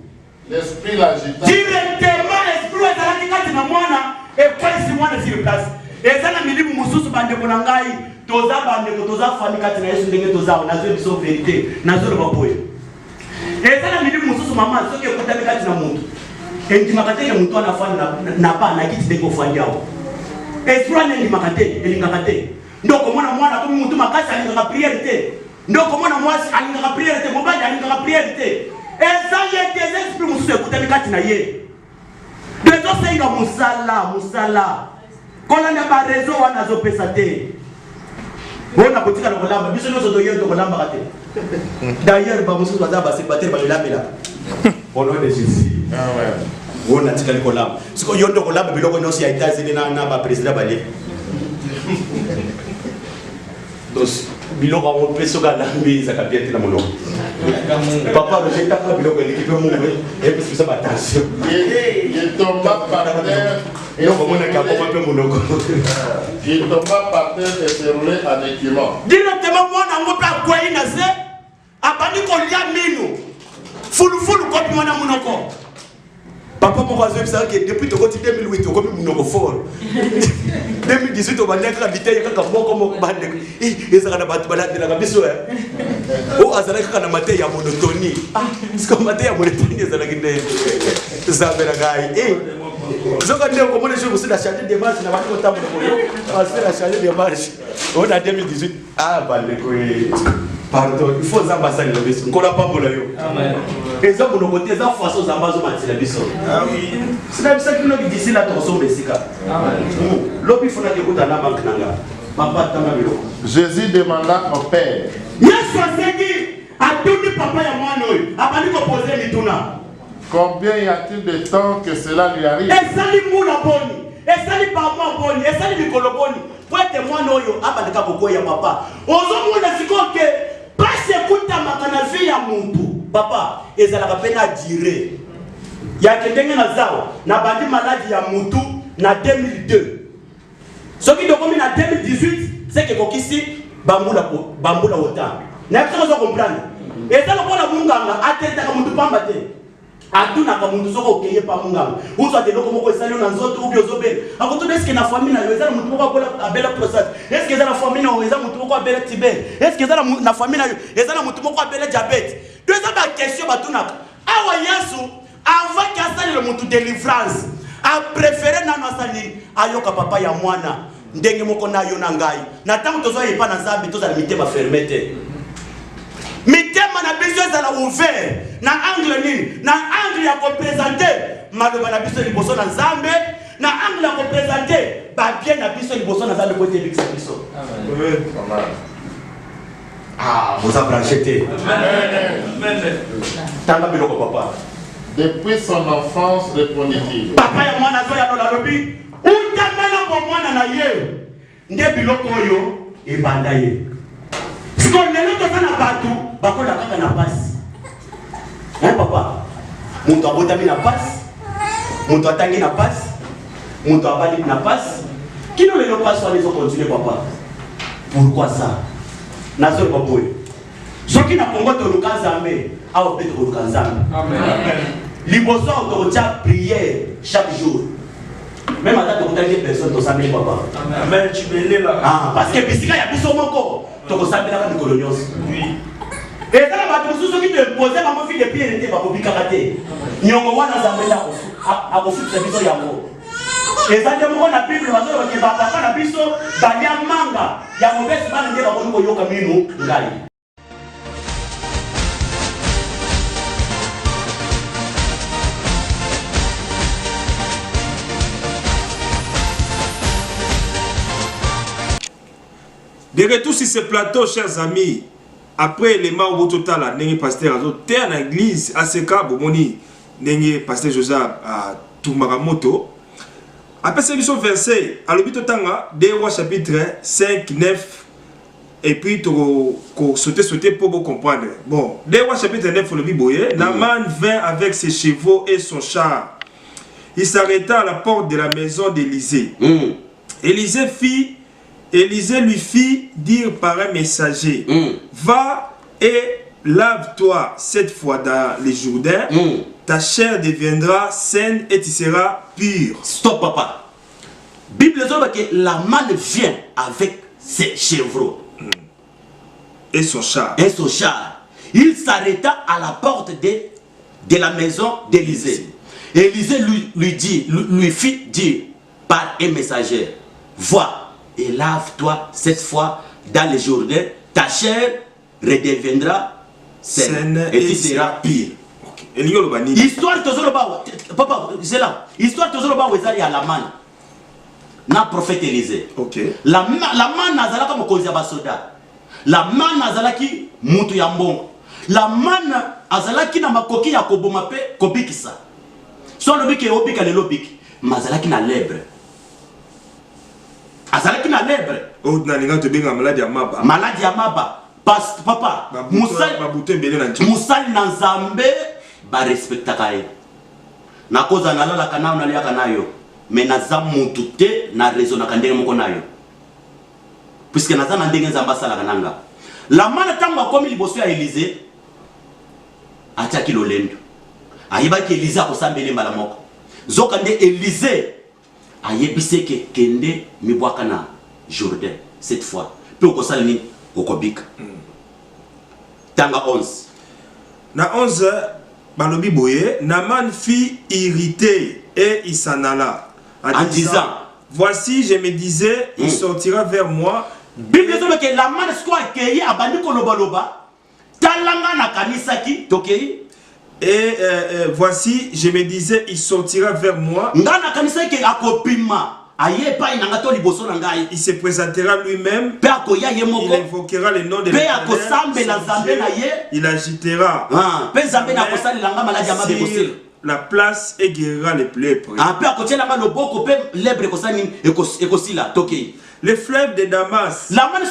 l'esprit l'agita directement l'esprit ezalaki kati na mwana ekwesi mwana sur place eza na milimu mususu bandeko na ngai toza bandeko toza fami kati na Yesu ndenge toza nazo biso vérité nazo lo baboye eza na milimu mususu mama soki ekutami kati na muntu endimaka te muntu ana fani na pa na kiti ndenge ofandi awo esprit anendimaka te elingaka te ndoko mwana komi muntu makasi alingaka priere te ndoko mwana mwasi alingaka priere te mobali alingaka priere te eza ye te eza esprit mususu ekutami kati na ye dezosenga musala kolanda barezo wana azopesa te bona kotika na kolamba biso nyonso toye tokolambaka te d'ailleurs bamosusu baza basebatere balelambela au nom de Jésus wona tikali kolamba siko yo ndo kolamba biloko nyonso ya États-Unis na baprésident bale dos biloko on peso kalambi za kapiete na moloko papa le jeta ka biloko l'équipe mungu et puis ça va attention il tomba par terre et on mona ka papa pe moloko il tomba par terre et se roulait en éculant directement mwana ngopa kwa ina se abandi ko lia minu fulu kopi mwana munoko Papa m'a dit que depuis 2008, on a mis mon fort. 2018, on a dit que la vitesse est comme moi. Et ça a battu la cabisso. Oh, ça a été la matière à monotonie. C'est comme matière à monotonie, ça a été ça. Ça a été donc, comment les choses la charge des marches, n'a pas de temps pour la charge des marches. On a 2018. Ah, bah, pardon, il faut s'ambasser le bison. On n'a pas pour le et ça, pour le côté, ça, façon d'ambasser le bison. Ah oui. C'est la ça qui nous dit ici la torsion Bessica. L'objet faut la écouter à la banque. Papa, Jésus demanda au Père. Yes, c'est dit, à tout le papa et moi, nous, à pas nous poser les tournants. Combien y a-t-il de temps que cela lui arrive? Et ça lui moula boni, et ça lui pas moi boni, et ça lui mikolo boni. Pour être moi noyo, abandika beaucoup ya papa. Ozo mona siko que pas écouter ma canavie ya muntu. Papa, et ça la peine dire. Ya kendenge na zao, na bandi maladie ya muntu na 2002. Ce qui doit comme na 2018, c'est que kokisi bambula autant. Na pas comprendre. Et ça le pour la munganga, atenta ka muntu pamba te. Aduna ka mundu soko okeye pa munganga uzo de loko moko esali na nzoto ubi ozobele akoto est-ce que na famille na yo eza mutu moko akola abela prostate est-ce que eza na famille na yo eza mutu moko abela tibet est-ce que eza na famille na yo eza na mutu moko abela diabète deux eza ba question batuna awa Yesu avant que asali le mutu délivrance a préféré nano asali ayoka papa ya mwana ndenge moko na yo na ngai na tango tozo yepa na Nzambe toza na mitema fermete. Mitema na biso ezala ouvert na angle nini na angle ya représenter maloba na biso liboso na Nzambe na angle ya représenter ba bien na biso liboso na Nzambe côté bikisa biso. Amen. Ah, vous avez acheté. Amen. Tanga biloko papa. Depuis son enfance, répondit-il. Papa ya mwana zo ya lola lobi utamela bo mwana na ye nde biloko yo ebanda ye. Siko lelo tozana batu bakola kaka na pasi. Papa, muntu abotami na pasi, muntu atangi na pasi, muntu abali na pasi. Kino lelo pasi wana ezo continuer papa. Pourquoi ça? Nazo baboy. Soki na Congo to luka Nzambe, awo peto luka Nzambe. Amen. Liboso to tia prière chaque jour. Même à date de personne to samedi papa. Amen, tu belé là. Ah, parce que bisika ya biso moko. Toko sabela ka kolonios. Oui. Et ça la batu mususu qui te poser maman fille de pied n'était pas pour karaté. Nyongo wana zambela ko a ko futa biso yango. Et ça de mo na Bible bazo ba ke papa na biso ba ya manga ya mobesi bana nde ba ko yoka minu ngai. De retour sur ce plateau, chers amis, après les morts au total, n'est pasteur Azo, terre dans l'église, à ce cas, Bomoni, n'est pasteur Joseph à Tumaramoto. Après ce verset, à l'obit tanga, des rois chapitre 5, 9, et puis sauter pour vous comprendre. Bon, des rois chapitre 9, le Biboye, Naaman vint avec ses chevaux et son char. Il s'arrêta à la porte de la maison d'Élisée. Élisée lui fit dire par un messager, va et lave-toi cette fois dans les Jourdains, ta chair deviendra saine et tu seras pur. Stop papa. Bible dit que la manne vient avec ses chevaux. Et son char. Il s'arrêta à la porte de la maison d'Élisée. Élisée lui fit dire par un messager, va et lave-toi cette fois dans les Jourdains, ta chair redeviendra saine et tu seras pire. Histoire de Zoroba, papa, c'est là. Histoire de Zoroba, vous allez à la manne. Na prophète Élisée. La manne nazala comme cause basoda. La manne nazala qui mutu yambon. La manne azala qui na makoki ya kobomape kobikisa. Soit le biki obika le lobik, mazala qui na lèbre. Azalaki na lèbre. Oh, na linga te benga maladie ya maba. Maladie ya maba. Papa, musali na Nzambe ba respectaka ye. Na koza na lala kana na liaka nayo. Mais naza mutu te na raisonna ka ndenge moko nayo. Puisque naza na ndenge Nzamba sala kananga. La mana tango akomi liboso ya Élisée. Ataki lolendo. Ayibaki Élisée akosambele mbala moko. Zokande Élysée a yebise ke kende mibwakana Jourdain cette fois. Puis au salini au Kobik. Tanga 11. Na 11 balobi boye Naman fut irrité et il s'en alla en disant voici je me disais il sortira vers moi. Bible dit que la man soit accueilli à bandi kolobaloba talanga na kanisaki tokei. Et voici, je me disais, il sortira vers moi. Il se présentera lui-même. Il invoquera le nom de l'Éternel. Il agitera sur la place et guérira les plèbres. Le fleuve de Damas. Labana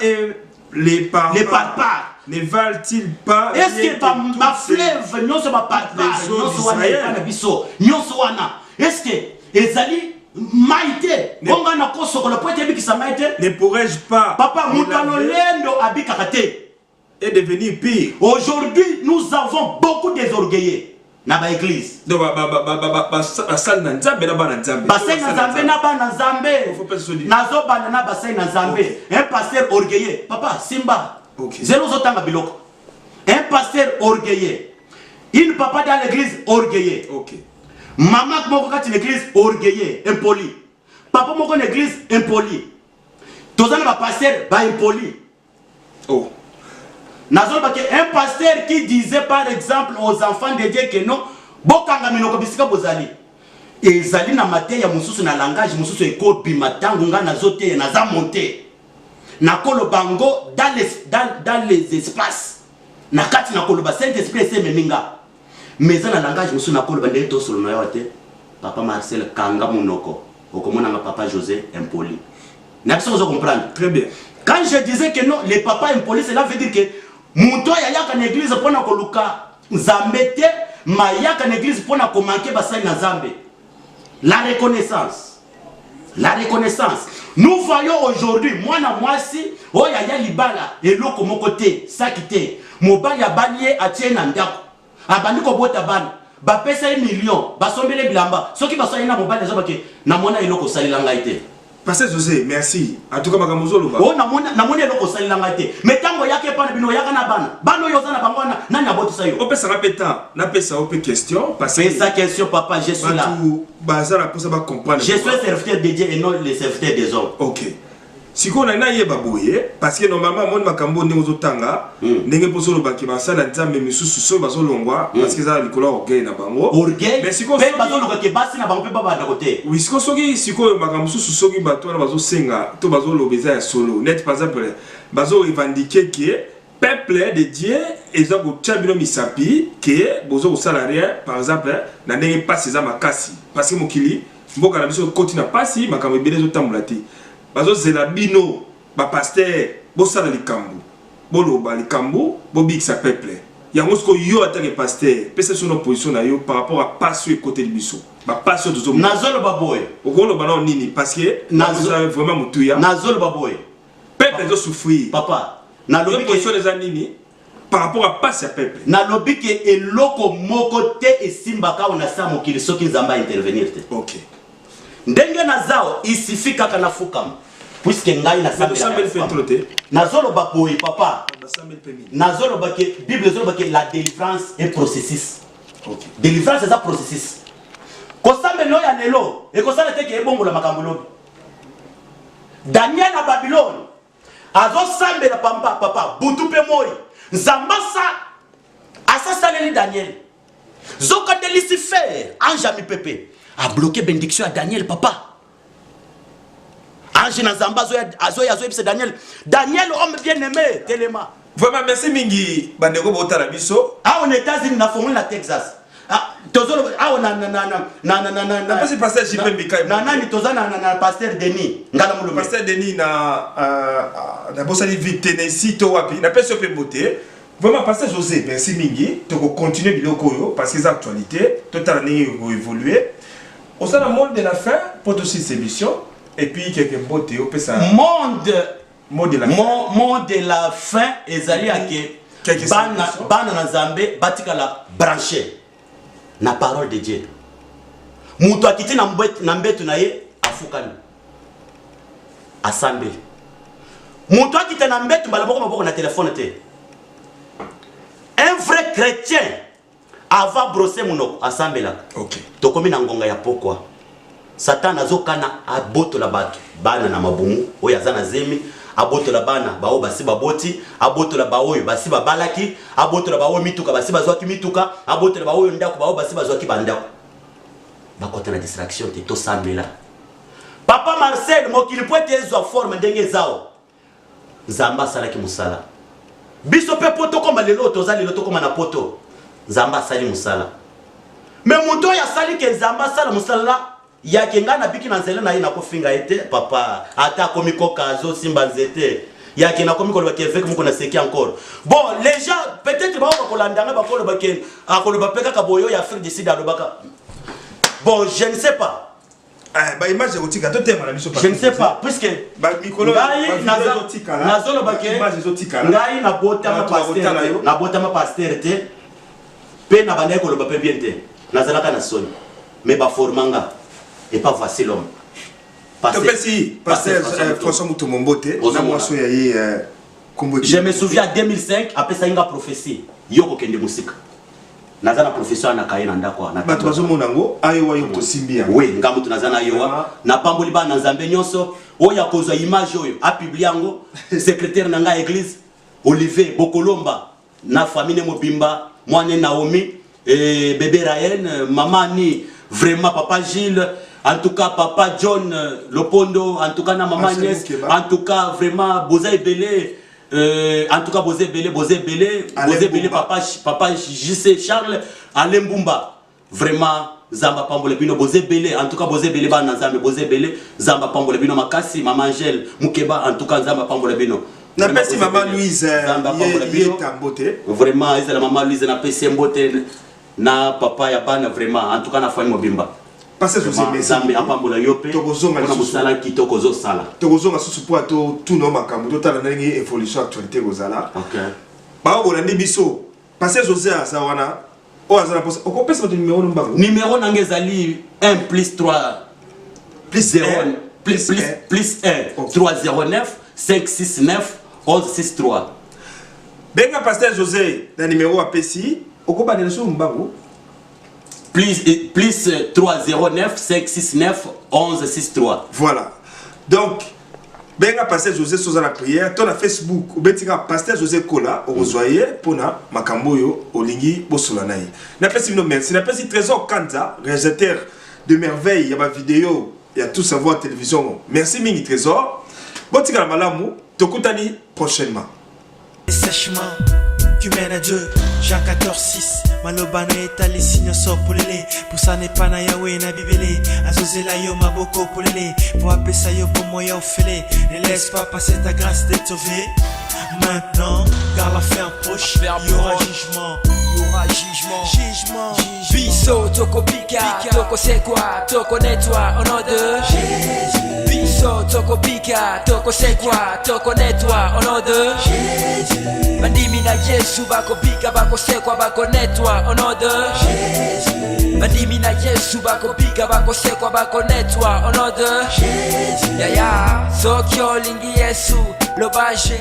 et les parpaings ne valent-ils pas? Est-ce que ma fleuve non se ma est-ce que Ezali maïté ne pourrais-je pas papa mutalolendo abikakate et devenir pire? Aujourd'hui nous avons beaucoup désorgueillés na ba église. Donc basal na nzambe na bana nzambe. Basal na nzambe na bana nzambe. Nazo bana na basal na nzambe. Un pasteur orgueilleux. Papa Simba. Zéro zotanga biloko. Un pasteur orgueilleux. Une papa dans l'église orgueilleux. OK. Maman moko kati l'église orgueilleux, impoli. Papa moko na l'église impoli. Tozana ba pasteur ba impoli. Oh. Un pasteur qui disait par exemple aux enfants de Dieu que non, bokanga minoko bisika bozali. Et zali na mate ya mususu na langage mususu eko bimatangu nga na zote na za monter. Na kolo bango dans les espaces. Na kati na kolo ba Saint-Esprit c'est meminga. Mais na langage mususu na kolo bande to solo na yote. Papa Marcel kanga munoko. Okomona nga papa José impoli. Na biso vous comprendre. Très bien. Quand je disais que non, les papas impolis, cela veut dire que Mouto ya yaka na église pour na koluka nzambete ma yaka na église pour na komanke basai na nzambe. La reconnaissance. La reconnaissance. Nous voyons aujourd'hui moi na mwasi oya ya libala eloko mokote sakite mobali abalié atiena ndako abandi ko bota bana ba pesa 1 million basombele bilamba soki basai na mobali azobake na mona eloko salilanga ite. Pasteur José, merci. En tout cas, makamuzolo. Oh, namoni eloko salilanga ite. Metango yake pana bino yaka na bana. Bano yoza na bangwana nani abotisa yo. Ope sanga peta, na pesa ope question parce que sa question papa, je suis là. Bazara pour ça va comprendre. Je suis serviteur de Dieu et non le serviteur des hommes. OK. Si on a na yeba boye parce que normalement mon makambo ndenge zotanga ndenge poso lo baki basala nzambe misusu so bazolongwa parce que ça likolo orgueil na bango. Orgueil. Mais si on pe bazoloka ke basi na bango pe baba na côté. Oui, si on makambo susu soki bato na bazosenga to bazolobeza ya solo. Net par exemple bazo revendiquer que peuple de Dieu et ont chabino misapi que bozo salarié par exemple na ndenge passe za makasi parce que mokili mboka na biso koti na pasi makambo ebele zotambulati. Bazo zela bino ba pasteur bo sala likambu boloba likambu bo bikisa peuple yango sko yo attaque pasteur pesa son opposition na yo par rapport à passer côté de biso ba passer de zo nazolo baboy okolo bana nini parce que nazolo vraiment mutuya nazolo baboy peuple doit souffrir papa na lobi opposition des anini par rapport à passer peuple na lobi ke eloko moko te esimbaka ona sa mokili soki nzamba intervenir te. OK. Ndenge nazao isifika kana fukam puisque ngai na sambela nazolo bakoy papa nazolo bake bible zolo bake la délivrance est processus. OK. Délivrance c'est un processus. Ko sambelo ya lelo e ko sala teke ebongola makambo. Daniel na Babylone azo sambela papa butu pe moi nzambasa asasana Daniel zoka de Lucifer ange mi pepe a bloqué bénédiction à Daniel papa. Ange na zamba azo epse Daniel homme bien aimé tellement. Vraiment merci mingi bandeko botala biso. Ah aux États-Unis na fongoli na Texas. Ah tozolo ah na pas pasteur JP Mbika. Nani tozana na pasteur Denis ngala mulo. Pasteur Denis na bosali vite Tennessee to wapi na pesa pe beauté. Vraiment pasteur José merci mingi to continuer biloko yo parce que c'est actualité total ni évoluer. On s'en a monde de la fin pour aussi ces émissions et puis quelques beautés au ça monde de la fin. Monde de la fin ezali ake bana na Nzambe batika la branché na parole de Dieu. Mutu akiti na mbetu na ye afukani assemblée. Mutu akiti na mbetu balaboko maboko na téléphone te. Un vrai chrétien avant brosser monoko assemblée là. OK. Tokomi na ngonga ya pokwa. Satan azokana aboto la bato bana na mabumu oyo azana zemi aboto la bana bao basi baboti aboto la baoyo basi babalaki aboto la baoyo mituka basi bazwaki mituka aboto la baoyo ndako bao basi bazwaki bandako bakota na distraction te to sambela papa Marcel mokili poete ezwa forme ndenge zao Nzamba salaki musala biso pe poto koma lelo tozali lelo to koma na poto Nzamba sali musala me muntu ya sali ke Nzamba sala musala ya kenga na biki na nzela na ye na kofinga ete papa ata komiko kazo simba nzete ya kena komiko lo kevek muko na seki encore bon les gens peut-être ba ko landanga ba ko lo baken akolo ba peka ka boyo ya Afrique du Sud alobaka bon je ne sais pas ba image erotika to tema na biso je ne sais pas puisque ba mikolo na zolo baken image ezotika ngai na bota ma pasteur te pe na bana ko lo ba pe bien te na zalaka na soni mais ba formanga et pas voici l'homme. François Moutomombote, je me souviens en 2005, après ça, il y a une prophétie. Yoko kende musika. Nazana professeur na kaina ndako na. Batwazo monango ayo yoto simbia. Oui, ngamutu nazana ayo na pamboli ba na Nzambe nyonso oya kozwa image oyo a publiango secrétaire nanga église Olivier Bokolomba na famille Mobimba, mwane Naomi bébé Rayen, maman ni vraiment papa Gilles. En tout cas, papa John Lopondo, en tout cas, na maman Agnès, en tout cas, vraiment, Bozé Belé, en tout cas, Bozé Belé, papa JC Charles, Alain Bumba, vraiment, Zamba Pambole Bino, Bozé Belé, en tout cas, Bozé Belé, Banazambe, Bozé Belé, Zamba Pambole Bino, Makasi, maman Angèle, Moukeba, en tout cas, Zamba Pambole Bino. Na pesi maman Louise, vraiment, la maman Louise, na pesi Mbote, na papa Yabana, vraiment, en tout cas, na famille Mobimba. Parce que Nzambe apambola yope na musala kitoko zo sala tokozonga susu po ato tuno makambo totala ndenge évolution actualité gozala OK ba bolandi biso parce que José azawana o azala posa okopesa to numéro mbango numéro nangezali 1 + 3 + 0 + 1 309 569 1163 benga pasteur José na numéro apesi okobana so mbango plus 309 569 1163. Voilà. Donc, benga pasteur José Soza la prière, ton Facebook, ou betika pasteur José Kola, au rejoyer, pona makamboyo, olingi, bosolanai. Na pesi no merci. Na pesi Trésor Kanta, réalisateur de merveille, il y a ma vidéo, il y a tout savoir télévision. Merci Mingi Trésor. Botika la malamu, tokutani prochainement. Sèchement, tu mènes à Dieu, Jean 14:6. Malobana etali signo so polele Poussa ne pana yawe na bibele Azozela yo maboko polele Pour apesa yo pomo ya ofele Ne laisse pas passer ta grâce d'être sauvé Maintenant, garde la fin proche Il y aura jugement Biso, toko pika, toko sekwa, toko nettoie au nom de Jésus. Biso, toko pika, toko sekwa, toko nettoie au nom de Jésus. Bandimi na Yesu, bako pika, bako sekwa, bako nettoie au nom de Jésus. Bandimi na Yesu, bako pika, bako sekwa, bako nettoie au nom de Jésus. Yaya, sokyo lingi Yesu, lobaje.